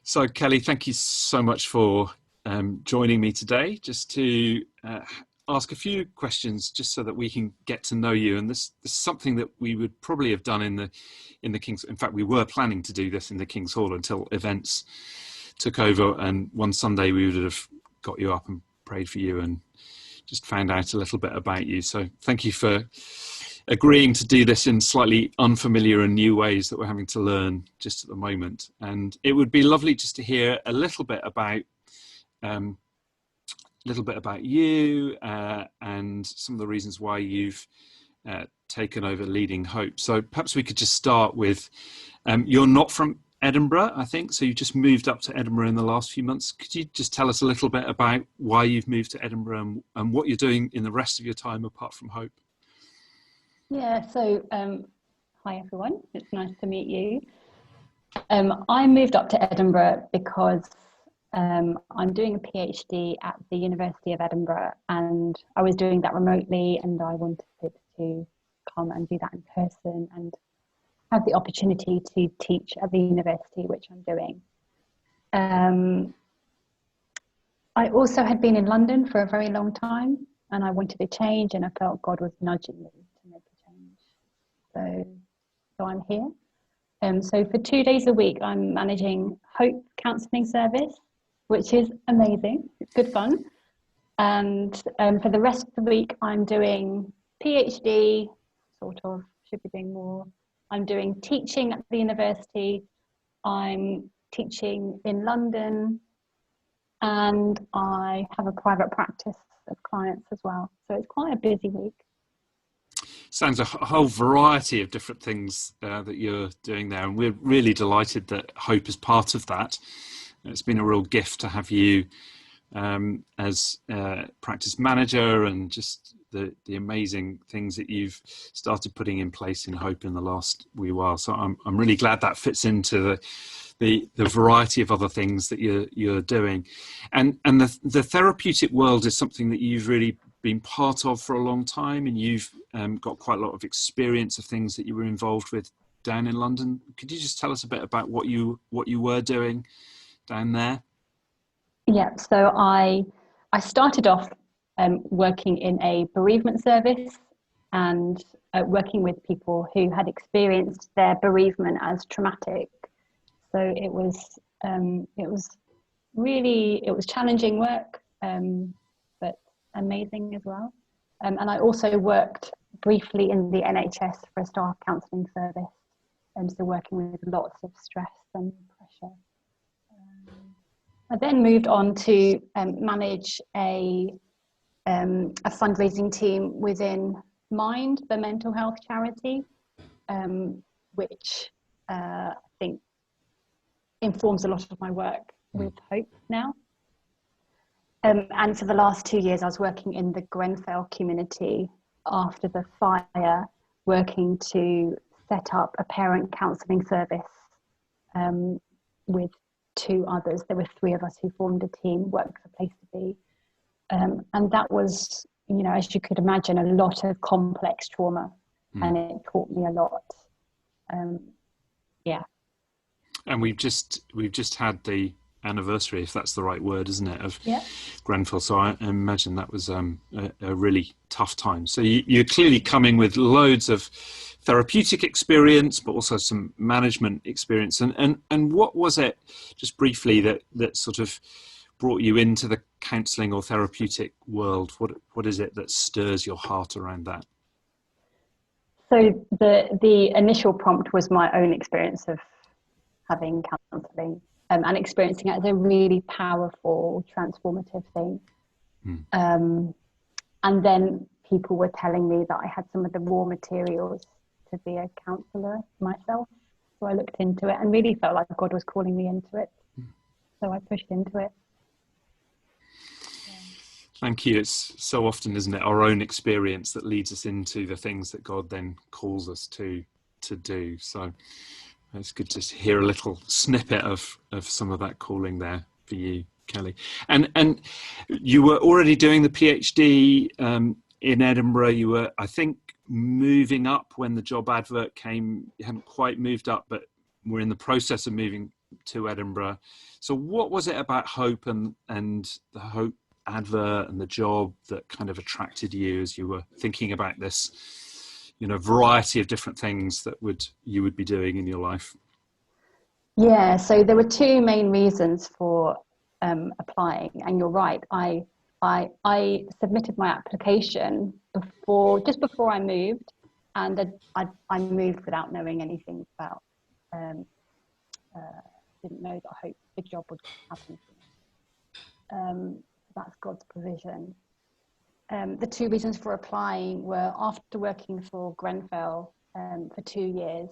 So, Kelly, thank you so much for joining me today, just to ask a few questions, just so that we can get to know you. And this is something that we would probably have done in the King's. In fact, we were planning to do this in the King's Hall until events took over. And one Sunday we would have got you up and prayed for you and just found out a little bit about you. So, thank you for agreeing to do this in slightly unfamiliar and new ways that we're having to learn just at the moment. And it would be lovely just to hear a little bit about you and some of the reasons why you've taken over leading Hope. So perhaps we could just start with, you're not from Edinburgh, I think, so you just moved up to Edinburgh in the last few months. Could you just tell us a little bit about why you've moved to Edinburgh and what you're doing in the rest of your time apart from Hope? Yeah, so hi everyone, it's nice to meet you. I moved up to Edinburgh because I'm doing a PhD at the University of Edinburgh, and I was doing that remotely, and I wanted to come and do that in person and have the opportunity to teach at the university, which I'm doing. I also had been in London for a very long time, and I wanted to change, and I felt God was nudging me to make a change. So I'm here. So for 2 days a week, I'm managing Hope Counselling Service, which is amazing. It's good fun. And for the rest of the week, I'm doing PhD, sort of, should be doing more. I'm doing teaching at the university. I'm teaching in London, and I have a private practice of clients as well. So it's quite a busy week. Sounds a whole variety of different things that you're doing there, and we're really delighted that Hope is part of that. It's been a real gift to have you as practice manager, and just the amazing things that you've started putting in place in Hope in the last wee while. So I'm really glad that fits into the variety of other things that you're doing, and the therapeutic world is something that you've really been part of for a long time, and you've got quite a lot of experience of things that you were involved with down in London. Could you just tell us a bit about what you were doing down there? Yeah, so I started off working in a bereavement service, and working with people who had experienced their bereavement as traumatic. So it was challenging work, but amazing as well. And I also worked briefly in the NHS for a staff counselling service, so working with lots of stress and pressure. I then moved on to manage a fundraising team within Mind, the mental health charity, which I think informs a lot of my work with Hope now. And for the last 2 years, I was working in the Grenfell community after the fire, working to set up a parent counselling service with 2 others. There were 3 of us who formed a team, worked for Place to Be. And that was, as you could imagine, a lot of complex trauma, and it taught me a lot. Yeah. And we've just had the anniversary, if that's the right word, isn't it, of yeah. Grenfell. So I imagine that was a really tough time. So you're clearly coming with loads of therapeutic experience, but also some management experience. And what was it, just briefly, that sort of brought you into the counselling or therapeutic world? What is it that stirs your heart around that? So the initial prompt was my own experience of having counselling, and experiencing it as a really powerful, transformative thing. And then people were telling me that I had some of the raw materials to be a counsellor myself. So I looked into it and really felt like God was calling me into it. So I pushed into it. Thank you. It's so often, isn't it, our own experience that leads us into the things that God then calls us to do. So it's good to hear a little snippet of some of that calling there for you, Kelly. And you were already doing the PhD in Edinburgh. You were, I think, moving up when the job advert came. You hadn't quite moved up, but we're in the process of moving to Edinburgh. So what was it about Hope and the Hope advert and the job that kind of attracted you as you were thinking about this, variety of different things that you would be doing in your life? Yeah, so there were two main reasons for applying, and you're right. I submitted my application just before I moved, and I moved without knowing anything about. Didn't know that I hope the job would happen for me. That's God's provision. The two reasons for applying were after working for Grenfell for 2 years.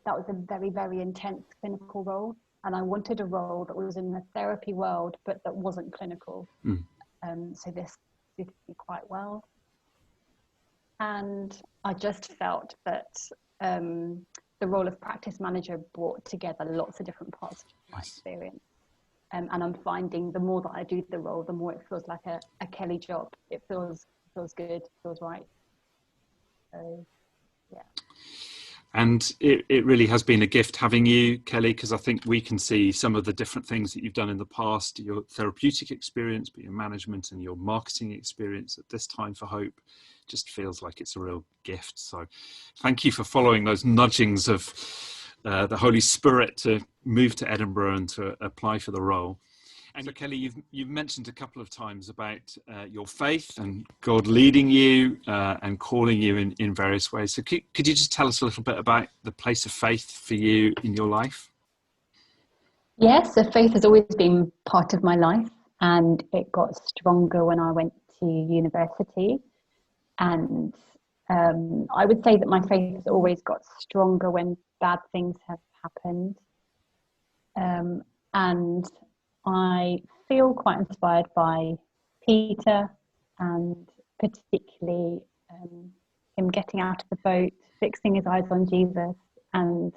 That was a very, very intense clinical role, and I wanted a role that was in the therapy world, but that wasn't clinical. So this suited me quite well. And I just felt that the role of practice manager brought together lots of different parts of my experience. And I'm finding the more that I do the role, the more it feels like a Kelly job. It feels good, feels right. So, yeah. And it really has been a gift having you, Kelly, because I think we can see some of the different things that you've done in the past, your therapeutic experience, but your management and your marketing experience at this time for Hope just feels like it's a real gift. So thank you for following those nudgings of the Holy Spirit to move to Edinburgh and to apply for the role. And so, Kelly, you've mentioned a couple of times about your faith and God leading you and calling you in various ways. So could you just tell us a little bit about the place of faith for you in your life? Yes, so faith has always been part of my life, and it got stronger when I went to university. And I would say that my faith has always got stronger when bad things have happened. And I feel quite inspired by Peter, and particularly him getting out of the boat, fixing his eyes on Jesus. And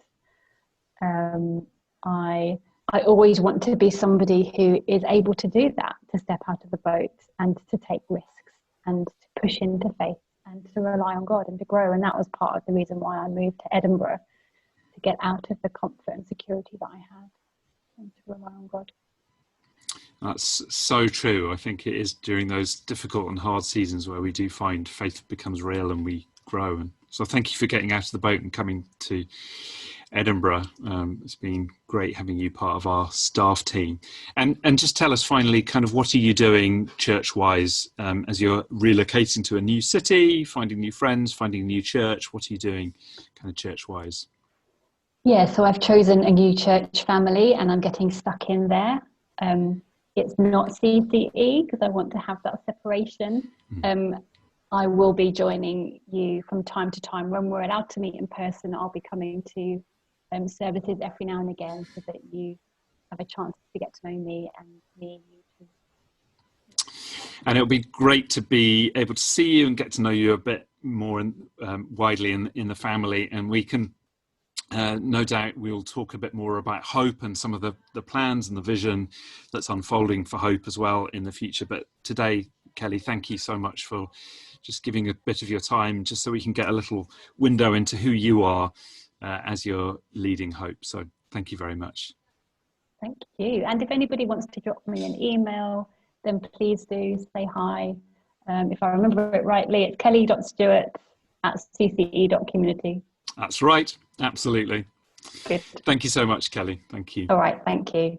I always want to be somebody who is able to do that, to step out of the boat and to take risks and to push into faith and to rely on God and to grow. And that was part of the reason why I moved to Edinburgh, to get out of the comfort and security that I had and to rely on God. That's so true. I think it is during those difficult and hard seasons where we do find faith becomes real and we grow. And so thank you for getting out of the boat and coming to Edinburgh. It's been great having you part of our staff team. And just tell us finally, kind of what are you doing church-wise as you're relocating to a new city, finding new friends, finding a new church? What are you doing kind of church-wise? Yeah, so I've chosen a new church family and I'm getting stuck in there. It's not CCE because I want to have that separation. I will be joining you from time to time when we're allowed to meet in person. I'll be coming to services every now and again so that you have a chance to get to know me and me you too. And it'll be great to be able to see you and get to know you a bit more widely in the family, and we can no doubt we'll talk a bit more about Hope and some of the plans and the vision that's unfolding for Hope as well in the future. But today, Kelly, thank you so much for just giving a bit of your time just so we can get a little window into who you are as you're leading Hope. So thank you very much. Thank you. And if anybody wants to drop me an email, then please do say hi. If I remember it rightly, it's kelly.stewart@cce.community. That's right. Absolutely. Good. Thank you so much, Kelly. Thank you. All right. Thank you.